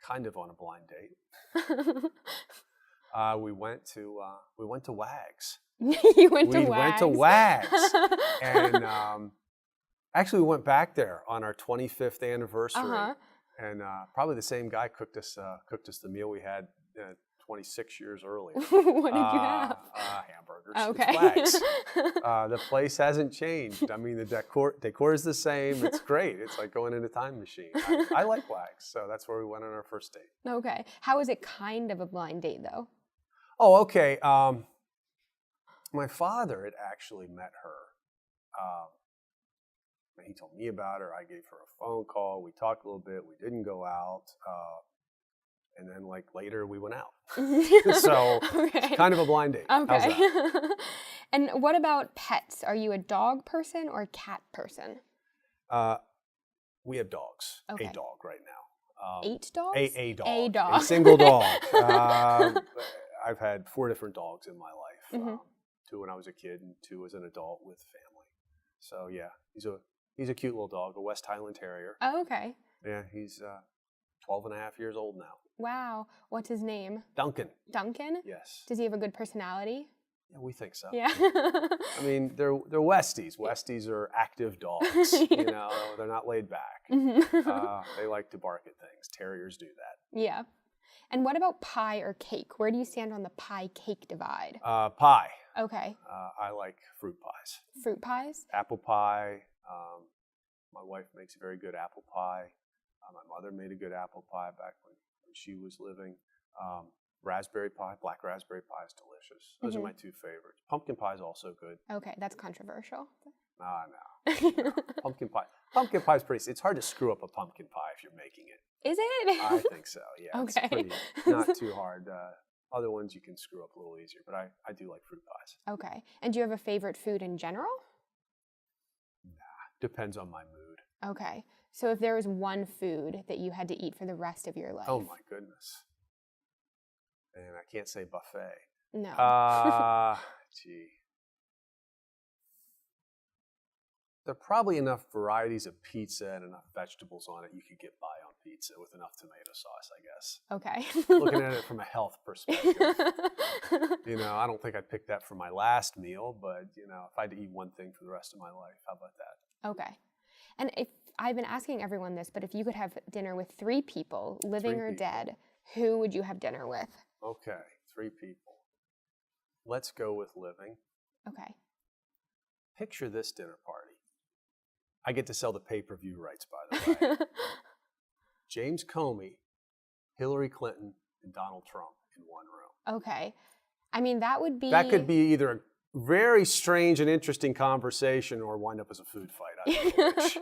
Kind of on a blind date. We went to WAGS. You went to WAGS? We went to WAGS. And actually, we went back there on our 25th anniversary. Uh-huh. And probably the same guy cooked us the meal we had 26 years earlier. What did you have? Hamburgers. Okay. It's WAGS. The place hasn't changed. I mean, the decor is the same. It's great. It's like going in a time machine. I like WAGS, so that's where we went on our first date. Okay. How was it kind of a blind date, though? Oh, okay. My father had actually met her. He told me about her. I gave her a phone call. We talked a little bit. We didn't go out. And then later we went out. So it's kind of a blind date. Okay. How's that? And what about pets? Are you a dog person or a cat person? We have dogs. Okay. A dog right 8 dogs? A dog. A dog. A single dog. I've had 4 different dogs in my life. Mm-hmm. 2 when I was a kid and 2 as an adult with family. So yeah, he's a cute little dog, a West Highland Terrier. Oh, okay. Yeah, he's 12 and a half years old now. Wow. What's his name? Duncan. Duncan? Yes. Does he have a good personality? Yeah, we think so. Yeah. I mean, they're Westies. Westies are active dogs. You know, they're not laid back. They like to bark at things. Terriers do that. Yeah. And what about pie or cake? Where do you stand on the pie-cake divide? Pie. Okay. I like fruit pies. Fruit pies? Apple pie. My wife makes a very good apple pie. My mother made a good apple pie back when she was living. Raspberry pie, black raspberry pie is delicious. Those are my 2 favorites. Pumpkin pie is also good. Okay, that's controversial. No. Pumpkin pie. Pumpkin pie is pretty. It's hard to screw up a pumpkin pie if you're making it. Is it? I think so. Yeah. Okay. It's pretty, not too hard. Other ones you can screw up a little easier, but I do like fruit pies. Okay. And do you have a favorite food in general? Nah, depends on my mood. Okay. So if there was one food that you had to eat for the rest of your life. Oh my goodness. And I can't say buffet. No. Gee. There are probably enough varieties of pizza and enough vegetables on it you could get by on pizza with enough tomato sauce, I guess. Okay. Looking at it from a health perspective. You know, I don't think I'd pick that for my last meal, but, you know, if I had to eat one thing for the rest of my life, how about that? Okay. And if I've been asking everyone this, but if you could have dinner with 3 people, living or dead, who would you have dinner with? Okay, 3 people. Let's go with living. Okay. Picture this dinner party. I get to sell the pay-per-view rights, by the way. James Comey, Hillary Clinton, and Donald Trump in one room. Okay. I mean, that would be... That could be either a very strange and interesting conversation or wind up as a food fight. I don't know which.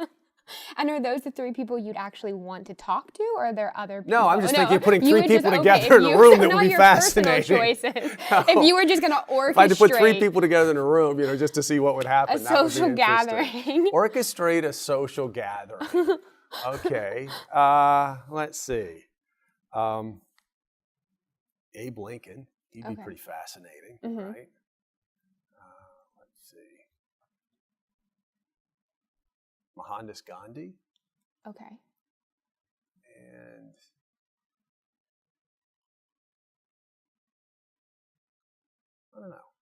And are those the 3 people you'd actually want to talk to, or are there other people? No, I'm just thinking putting 3 people together in a room that would be fascinating. No. If you were just going to orchestrate. If I had to put 3 people together in a room, you know, just to see what would happen. A social gathering. Orchestrate a social gathering. Okay. Let's see. Abe Lincoln. He'd be pretty fascinating, right? Let's see. Mohandas Gandhi. Okay. And I don't know.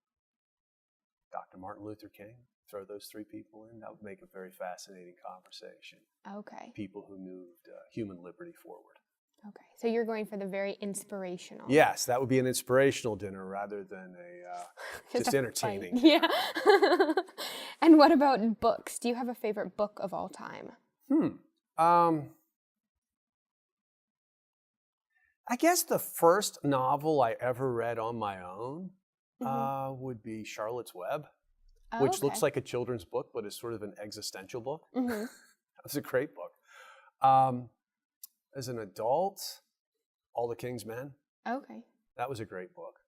Dr. Martin Luther King. Throw those 3 people in. That would make a very fascinating conversation. Okay. People who moved human liberty forward. Okay. So you're going for the very inspirational. Yes, that would be an inspirational dinner rather than a just entertaining. Yeah. And what about books? Do you have a favorite book of all time? I guess the first novel I ever read on my own would be Charlotte's Web, which looks like a children's book, but is sort of an existential book. That was a great book. As an adult, All the King's Men. Okay. That was a great book.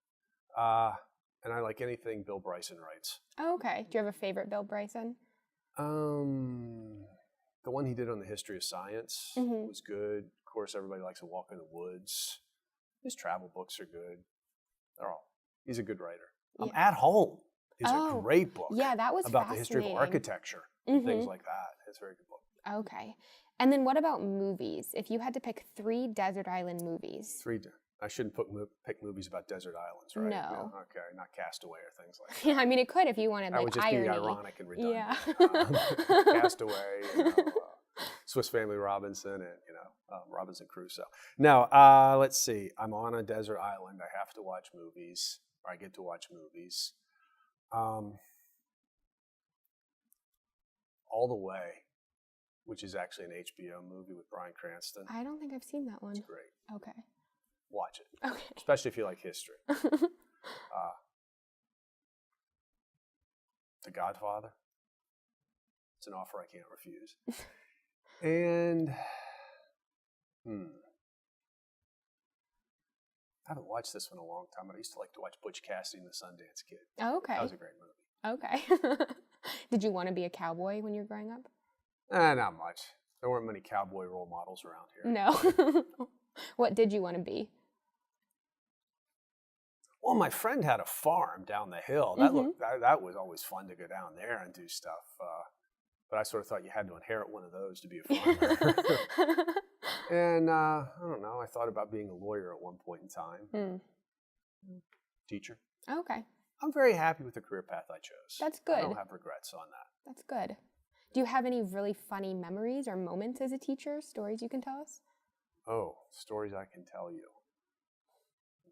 And I like anything Bill Bryson writes. Okay. Do you have a favorite Bill Bryson? The one he did on the history of science was good. Of course, everybody likes A Walk in the Woods. His travel books are good. He's a good writer. At Home is a great book. Yeah, that was about the history of architecture, things like that. It's a very good book. Okay. And then what about movies? If you had to pick 3 desert island movies. I shouldn't pick movies about desert islands, right? No. Okay, not Castaway or things like that. Yeah, I mean, it could if you wanted, like, I would just irony. be ironic and redundant. Yeah. Castaway, Swiss Family Robinson, and, Robinson Crusoe. Now, let's see. I'm on a desert island. I have to watch movies, or I get to watch movies. All the Way, which is actually an HBO movie with Bryan Cranston. I don't think I've seen that one. It's great. Okay. Watch it. Okay. Especially if you like history. The Godfather. It's an offer I can't refuse. And, I haven't watched this one in a long time, but I used to like to watch Butch Cassidy and the Sundance Kid. Oh, okay. That was a great movie. Okay. Did you want to be a cowboy when you were growing up? Not much. There weren't many cowboy role models around here. No. What did you want to be? Well, my friend had a farm down the hill. That was always fun to go down there and do stuff. But I sort of thought you had to inherit one of those to be a farmer. And I don't know. I thought about being a lawyer at one point in time. Teacher. Okay. I'm very happy with the career path I chose. That's good. I don't have regrets on that. That's good. Do you have any really funny memories or moments as a teacher, stories you can tell us? Oh, stories I can tell you.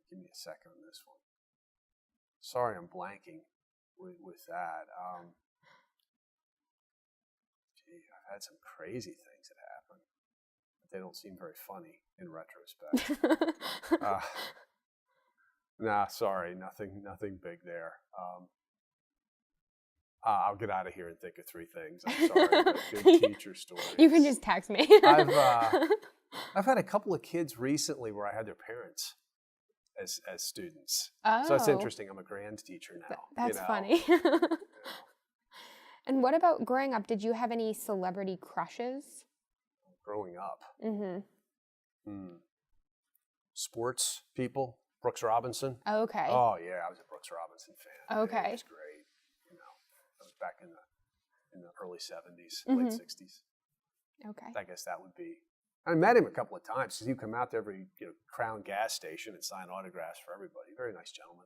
Give me a second on this one. Sorry, I'm blanking with that. I've had some crazy things that happen, but they don't seem very funny in retrospect. Nah, sorry, nothing big there. I'll get out of here and think of 3 things. I'm sorry, good teacher stories. You can just text me. I've had a couple of kids recently where I had their parents as students. Oh. So it's interesting. I'm a grand teacher now. That's funny. And what about growing up? Did you have any celebrity crushes? Growing up? Sports people? Brooks Robinson? Okay. Oh, yeah, I was a Brooks Robinson fan. Okay. It was great. That was back in the early 70s, late 60s. Okay. I guess that would be. I met him a couple of times because he'd come out to every Crown gas station and sign autographs for everybody. Very nice gentleman.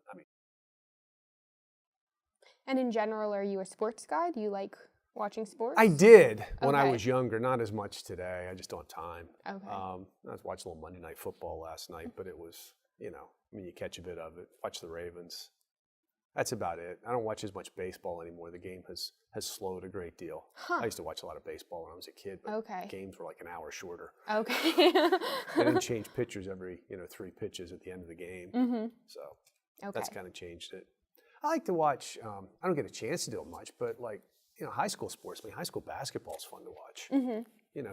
And in general, are you a sports guy? Do you like watching sports? I did when I was younger. Not as much today. I just don't have time. Okay. I was watching a little Monday Night Football last night, but it was, you catch a bit of it. Watch the Ravens. That's about it. I don't watch as much baseball anymore. The game has slowed a great deal. I used to watch a lot of baseball when I was a kid, but games were like an hour shorter. Okay. They didn't change pitchers every 3 pitches at the end of the game. So that's kind of changed it. I like to watch. I don't get a chance to do it much, but high school sports. High school basketball is fun to watch.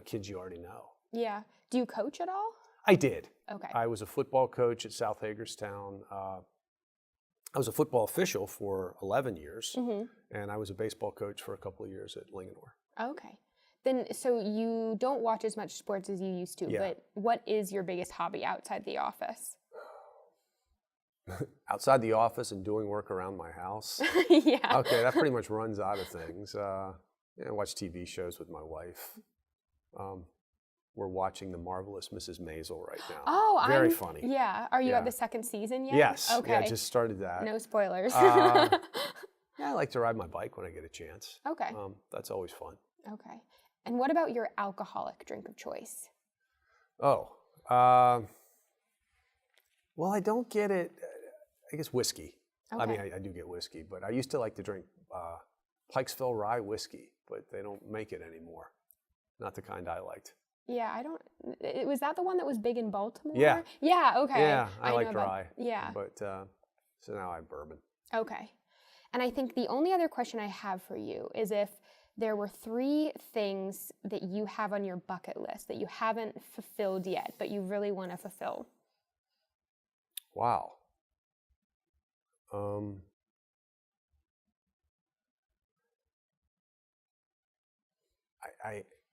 Kids you already know. Yeah. Do you coach at all? I did. Okay. I was a football coach at South Hagerstown. I was a football official for 11 years, and I was a baseball coach for a couple of years at Linganore. Okay. Then, so you don't watch as much sports as you used to, but what is your biggest hobby outside the office? Outside the office and doing work around my house? Yeah. Okay, that pretty much runs out of things. I watch TV shows with my wife. We're watching The Marvelous Mrs. Maisel right now. Oh, very funny. Yeah. Are you at the 2nd season yet? Yes. Okay. Yeah, I just started that. No spoilers. Yeah, I like to ride my bike when I get a chance. Okay. That's always fun. Okay. And what about your alcoholic drink of choice? Oh, well, I don't get it. I guess whiskey. Okay. I do get whiskey, but I used to like to drink Pikesville rye whiskey, but they don't make it anymore. Not the kind I liked. Yeah, was that the one that was big in Baltimore? Yeah. Yeah, okay. Yeah, I like rye. Yeah. But, so now I have bourbon. Okay. And I think the only other question I have for you is if there were 3 things that you have on your bucket list that you haven't fulfilled yet, but you really want to fulfill. Wow.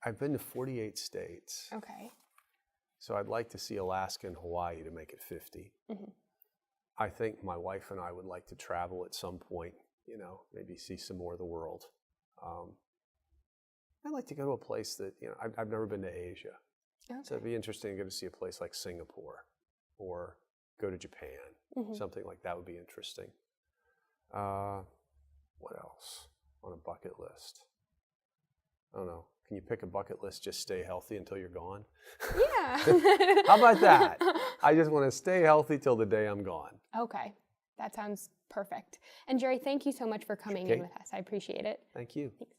I've been to 48 states. Okay. So I'd like to see Alaska and Hawaii to make it 50. I think my wife and I would like to travel at some point, maybe see some more of the world. I'd like to go to a place that, I've never been to Asia. Okay. So it'd be interesting to go to see a place like Singapore or go to Japan. Something like that would be interesting. What else on a bucket list? I don't know. Can you pick a bucket list, just stay healthy until you're gone? Yeah. How about that? I just want to stay healthy till the day I'm gone. Okay. That sounds perfect. And Jerry, thank you so much for coming in with us. I appreciate it. Thank you. Thanks.